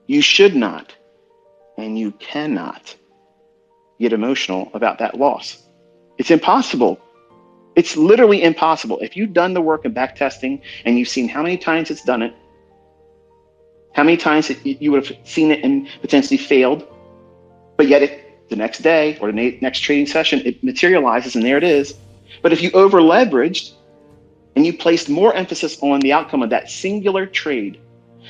You should not, and you cannot get emotional about that loss. It's impossible. It's literally impossible. If you've done the work of back testing and you've seen how many times it's done it, how many times you would have seen it and potentially failed, but yet the next day or the next trading session, it materializes and there it is. But if you over leveraged and you placed more emphasis on the outcome of that singular trade,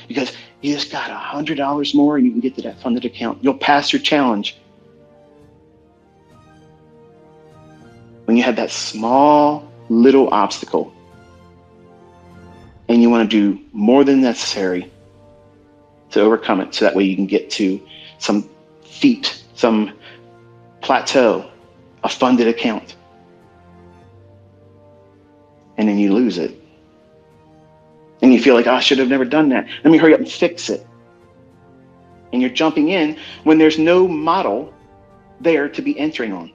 because you just got $100 more and you can get to that funded account, you'll pass your challenge. When you have that small little obstacle and you want to do more than necessary to overcome it, so that way you can get to some feat, some plateau, a funded account, and then you lose it. And you feel like, oh, I should have never done that. Let me hurry up and fix it. And you're jumping in when there's no model there to be entering on.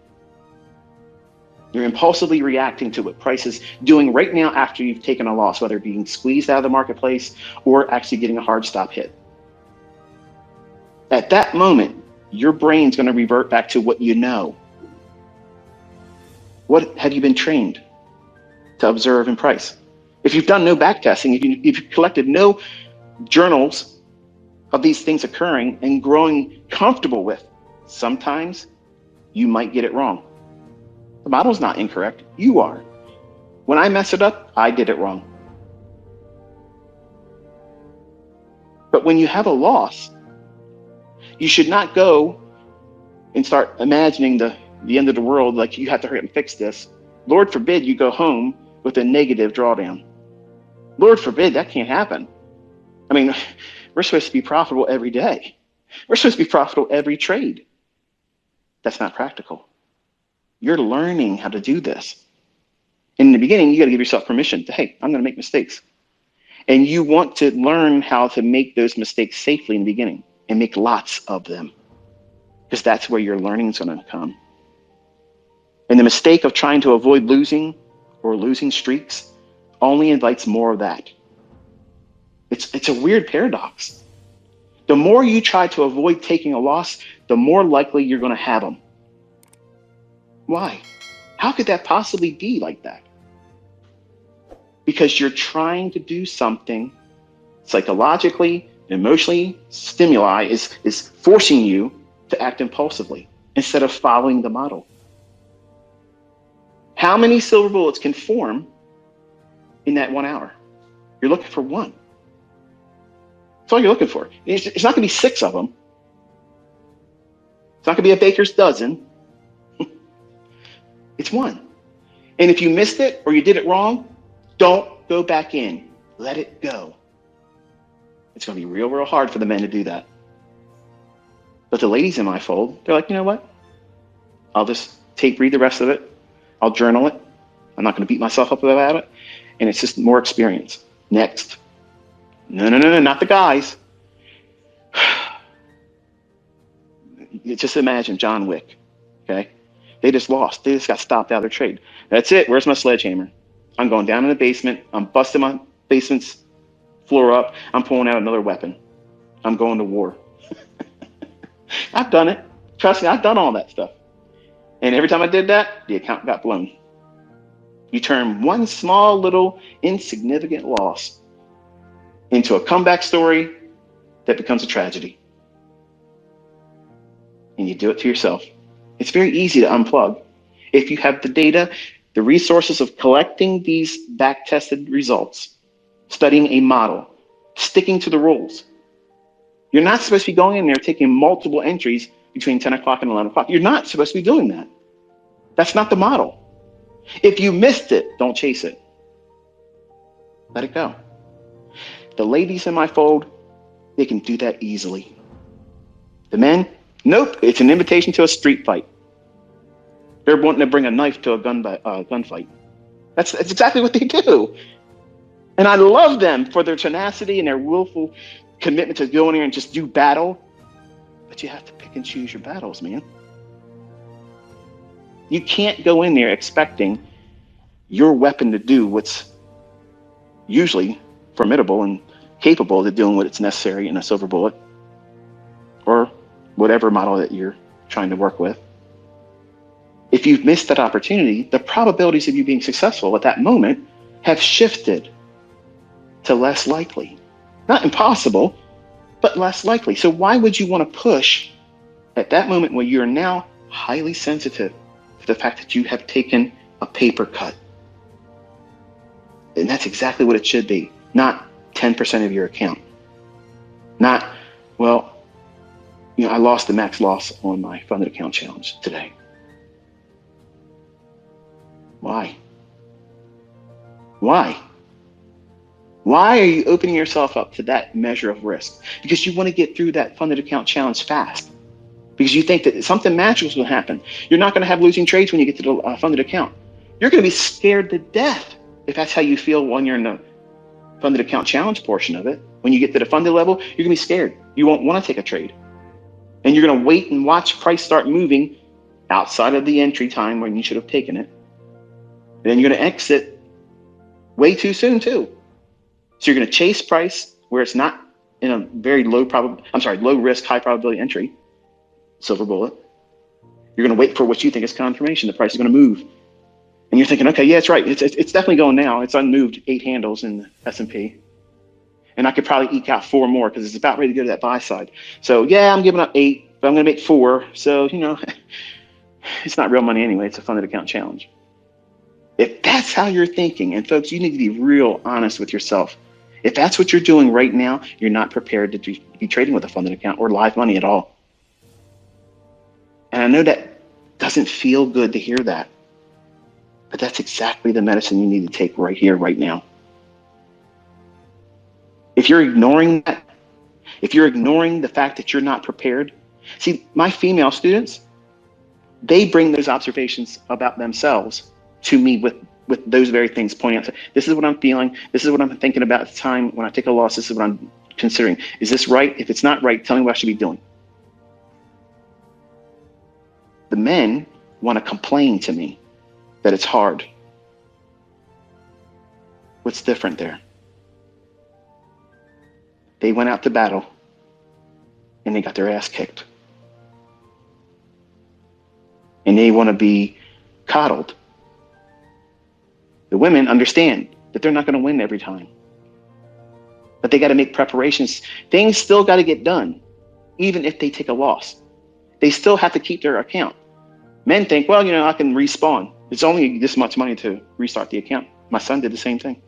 You're impulsively reacting to what price is doing right now after you've taken a loss, whether being squeezed out of the marketplace or actually getting a hard stop hit. At that moment, your brain's going to revert back to what you know. What have you been trained to observe and price? If you've done no back testing, if you've collected no journals of these things occurring and growing comfortable with, sometimes you might get it wrong. The model's not incorrect. You are. When I mess it up, I did it wrong. But when you have a loss, you should not go and start imagining the end of the world, like you have to hurry up and fix this. Lord forbid you go home with a negative drawdown. Lord forbid, that can't happen. I mean, we're supposed to be profitable every day. We're supposed to be profitable every trade. That's not practical. You're learning how to do this. In the beginning, you got to give yourself permission to, hey, I'm going to make mistakes. And you want to learn how to make those mistakes safely in the beginning and make lots of them, because that's where your learning is going to come. And the mistake of trying to avoid losing or losing streaks only invites more of that. It's a weird paradox. The more you try to avoid taking a loss, the more likely you're going to have them. Why? How could that possibly be like that? Because you're trying to do something psychologically, emotionally, stimuli is forcing you to act impulsively instead of following the model. How many silver bullets can form in that 1 hour? You're looking for one. That's all you're looking for. It's not going to be 6 of them. It's not going to be a baker's dozen. It's one. And if you missed it or you did it wrong, don't go back in. Let it go. It's going to be real hard for the men to do that. But the ladies in my fold, they're like, you know what? I'll just tape read the rest of it. I'll journal it. I'm not going to beat myself up about it. And it's just more experience. Next. No, not the guys. Just imagine John Wick, okay? They just lost. They just got stopped out of their trade. That's it. Where's my sledgehammer? I'm going down in the basement. I'm busting my basement's floor up. I'm pulling out another weapon. I'm going to war. I've done it. Trust me, I've done all that stuff. And every time I did that, the account got blown. You turn one small little insignificant loss into a comeback story that becomes a tragedy. And you do it to yourself. It's very easy to unplug. If you have the data, the resources of collecting these back-tested results, studying a model, sticking to the rules. You're not supposed to be going in there taking multiple entries between 10 o'clock and 11 o'clock. You're not supposed to be doing that. That's not the model. If you missed it, don't chase it. Let it go. The ladies in my fold, they can do that easily. The men, nope, it's an invitation to a street fight. They're wanting to bring a knife to a gunfight. That's exactly what they do. And I love them for their tenacity and their willful commitment to go in there and just do battle. But you have to pick and choose your battles, man. You can't go in there expecting your weapon to do what's usually formidable and capable of doing what it's necessary in a silver bullet. whatever model that you're trying to work with. If you've missed that opportunity, the probabilities of you being successful at that moment have shifted to less likely. Not impossible, but less likely. So why would you want to push at that moment when you're now highly sensitive to the fact that you have taken a paper cut? And that's exactly what it should be, not 10% of your account. Not, well, I lost the max loss on my funded account challenge today. Why? Why? Why are you opening yourself up to that measure of risk? Because you want to get through that funded account challenge fast. Because you think that something magical will happen. You're not going to have losing trades when you get to the funded account. You're going to be scared to death if that's how you feel when you're in the funded account challenge portion of it. When you get to the funded level, you're going to be scared. You won't want to take a trade. And you're going to wait and watch price start moving outside of the entry time when you should have taken it. And then you're going to exit way too soon too. So you're going to chase price where it's not in a very low risk, high probability entry, silver bullet. You're going to wait for what you think is confirmation. The price is going to move. And you're thinking, okay, yeah, it's right. It's definitely going now. It's unmoved 8 handles in the S&P. And I could probably eke out 4 more because it's about ready to go to that buy side. So yeah, I'm giving up 8, but I'm going to make 4. So, it's not real money anyway. It's a funded account challenge. If that's how you're thinking, and folks, you need to be real honest with yourself. If that's what you're doing right now, you're not prepared to be trading with a funded account or live money at all. And I know that doesn't feel good to hear that, but that's exactly the medicine you need to take right here, right now. If you're ignoring that, if you're ignoring the fact that you're not prepared, see, my female students, they bring those observations about themselves to me with those very things, pointing out, this is what I'm feeling, this is what I'm thinking about at the time when I take a loss, this is what I'm considering. Is this right? If it's not right, tell me what I should be doing. The men want to complain to me that it's hard. What's different there? They went out to battle and they got their ass kicked. And they want to be coddled. The women understand that they're not going to win every time. But they got to make preparations. Things still got to get done, even if they take a loss. They still have to keep their account. Men think, well, I can respawn. It's only this much money to restart the account. My son did the same thing.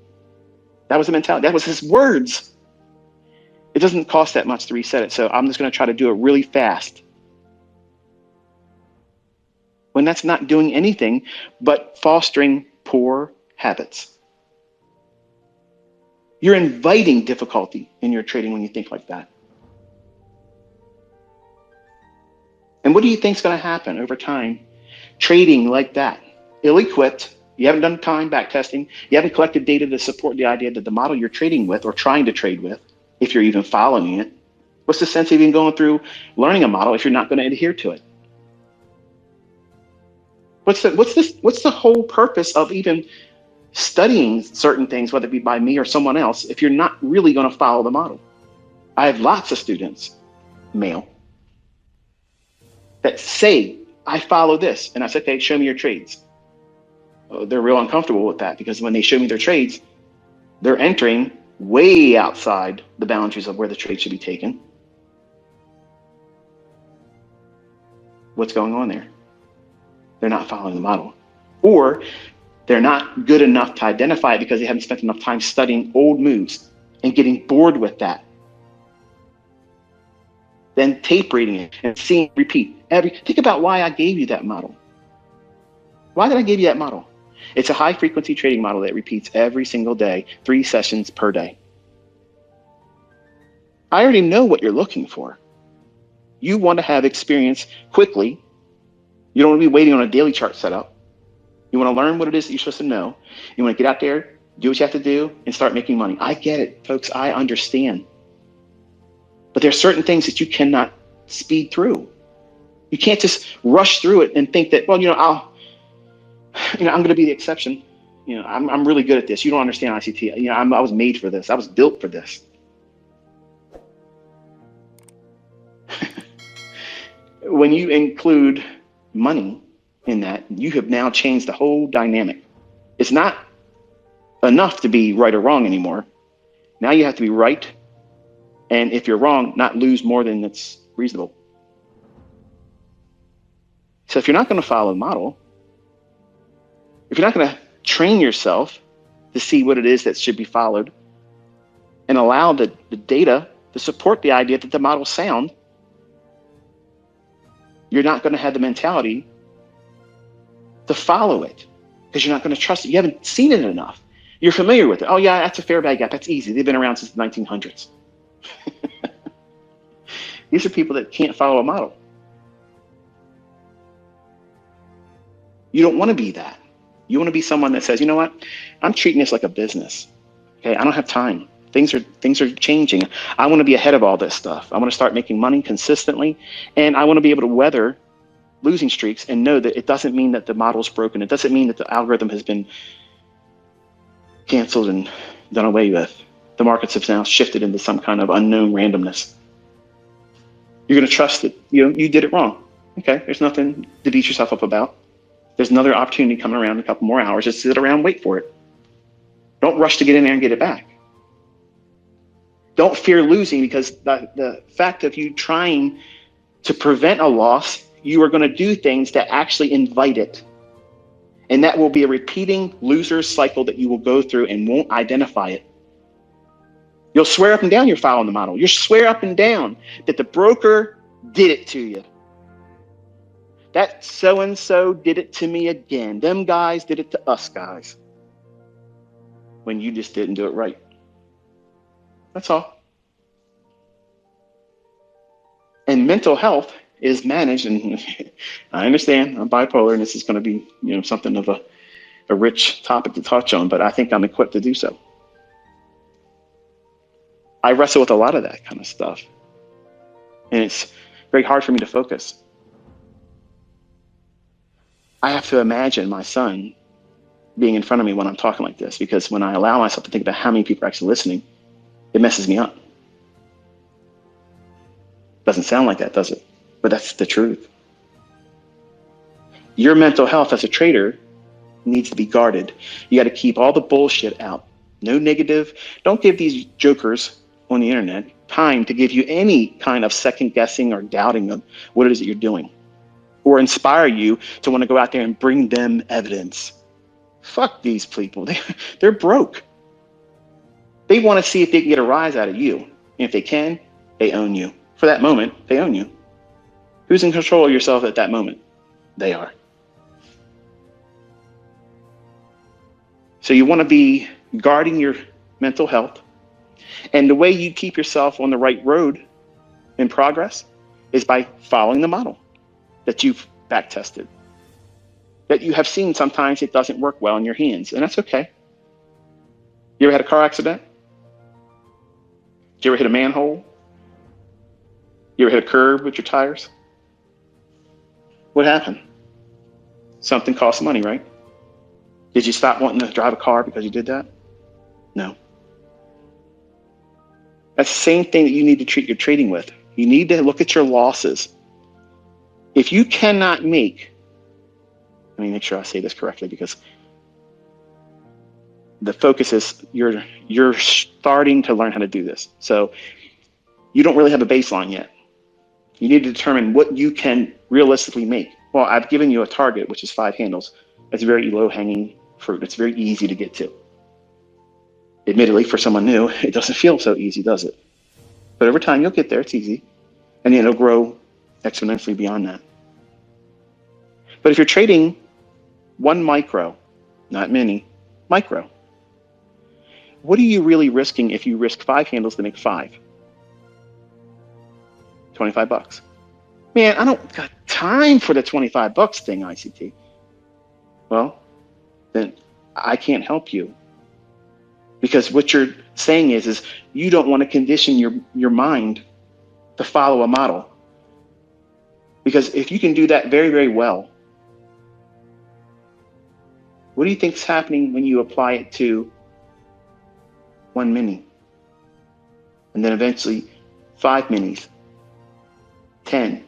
That was the mentality. That was his words. It doesn't cost that much to reset it, so I'm just going to try to do it really fast. When that's not doing anything but fostering poor habits. You're inviting difficulty in your trading when you think like that. And what do you think is going to happen over time trading like that? Ill-equipped, you haven't done time back testing, you haven't collected data to support the idea that the model you're trading with or trying to trade with, if you're even following it, what's the sense of even going through learning a model if you're not going to adhere to it? What's the whole purpose of even studying certain things, whether it be by me or someone else, if you're not really going to follow the model? I have lots of students, male, that say, I follow this. And I said, okay, show me your trades. They're real uncomfortable with that because when they show me their trades, they're entering way outside the boundaries of where the trade should be taken. What's going on there? They're not following the model. Or they're not good enough to identify it because they haven't spent enough time studying old moves and getting bored with that. Then tape reading it and seeing it repeat. Think about why I gave you that model. Why did I give you that model? It's a high frequency trading model that repeats every single day, 3 sessions per day. I already know what you're looking for. You want to have experience quickly. You don't want to be waiting on a daily chart setup. You want to learn what it is that you're supposed to know. You want to get out there, do what you have to do, and start making money. I get it, folks. I understand. But there are certain things that you cannot speed through. You can't just rush through it and think that, well, I'm going to be the exception. I'm really good at this. You don't understand ICT. I was made for this. I was built for this. when you include money in that, you have now changed the whole dynamic. It's not enough to be right or wrong anymore. Now you have to be right. And if you're wrong, not lose more than that's reasonable. So if you're not going to follow the model, if you're not going to train yourself to see what it is that should be followed and allow the data to support the idea that the model's sound, you're not going to have the mentality to follow it because you're not going to trust it. You haven't seen it enough. You're familiar with it. Oh yeah, that's a fair value gap. That's easy. They've been around since the 1900s. These are people that can't follow a model. You don't want to be that. You want to be someone that says, you know what? I'm treating this like a business. Okay, I don't have time. Things are changing. I want to be ahead of all this stuff. I want to start making money consistently, and I want to be able to weather losing streaks and know that it doesn't mean that the model's broken. It doesn't mean that the algorithm has been canceled and done away with. The markets have now shifted into some kind of unknown randomness. You're going to trust that you did it wrong. Okay, there's nothing to beat yourself up about. There's another opportunity coming around in a couple more hours. Just sit around, wait for it. Don't rush to get in there and get it back. Don't fear losing, because the fact of you trying to prevent a loss, you are going to do things that actually invite it. And that will be a repeating loser cycle that you will go through and won't identify it. You'll swear up and down you're following the model. You'll swear up and down that the broker did it to you. That so-and-so did it to me again. Them guys did it to us guys. When you just didn't do it right. That's all. And mental health is managed, and I understand I'm bipolar, and this is going to be something of a rich topic to touch on, but I think I'm equipped to do so. I wrestle with a lot of that kind of stuff, and it's very hard for me to focus. I have to imagine my son being in front of me when I'm talking like this, because when I allow myself to think about how many people are actually listening, it messes me up. Doesn't sound like that, does it? But that's the truth. Your mental health as a trader needs to be guarded. You got to keep all the bullshit out. No negative. Don't give these jokers on the internet time to give you any kind of second guessing or doubting of what it is that you're doing, or inspire you to want to go out there and bring them evidence. Fuck these people. They're broke. They want to see if they can get a rise out of you. And if they can, they own you. For that moment, they own you. Who's in control of yourself at that moment? They are. So you want to be guarding your mental health. And the way you keep yourself on the right road in progress is by following the model that you've back tested, that you have seen sometimes it doesn't work well in your hands, and that's okay. You ever had a car accident? Did you ever hit a manhole? You ever hit a curb with your tires? What happened? Something cost money, right? Did you stop wanting to drive a car because you did that? No. That's the same thing that you need to treat your trading with. You need to look at your losses. If you cannot make, let me make sure I say this correctly, because the focus is you're starting to learn how to do this. So you don't really have a baseline yet. You need to determine what you can realistically make. Well, I've given you a target, which is 5 handles. That's very low-hanging fruit. It's very easy to get to. Admittedly, for someone new, it doesn't feel so easy, does it? But over time, you'll get there. It's easy. And then it'll grow exponentially beyond that. But if you're trading 1 micro, not many, micro, what are you really risking if you risk 5 handles to make 5? $25. Man, I don't got time for the $25 thing, ICT. Well, then I can't help you. Because what you're saying is you don't want to condition your mind to follow a model. Because if you can do that very, very well, what do you think's happening when you apply it to 1 mini? And then eventually 5 minis, 10,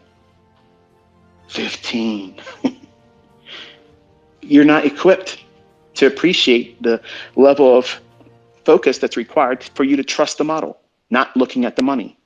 15. You're not equipped to appreciate the level of focus that's required for you to trust the model, not looking at the money.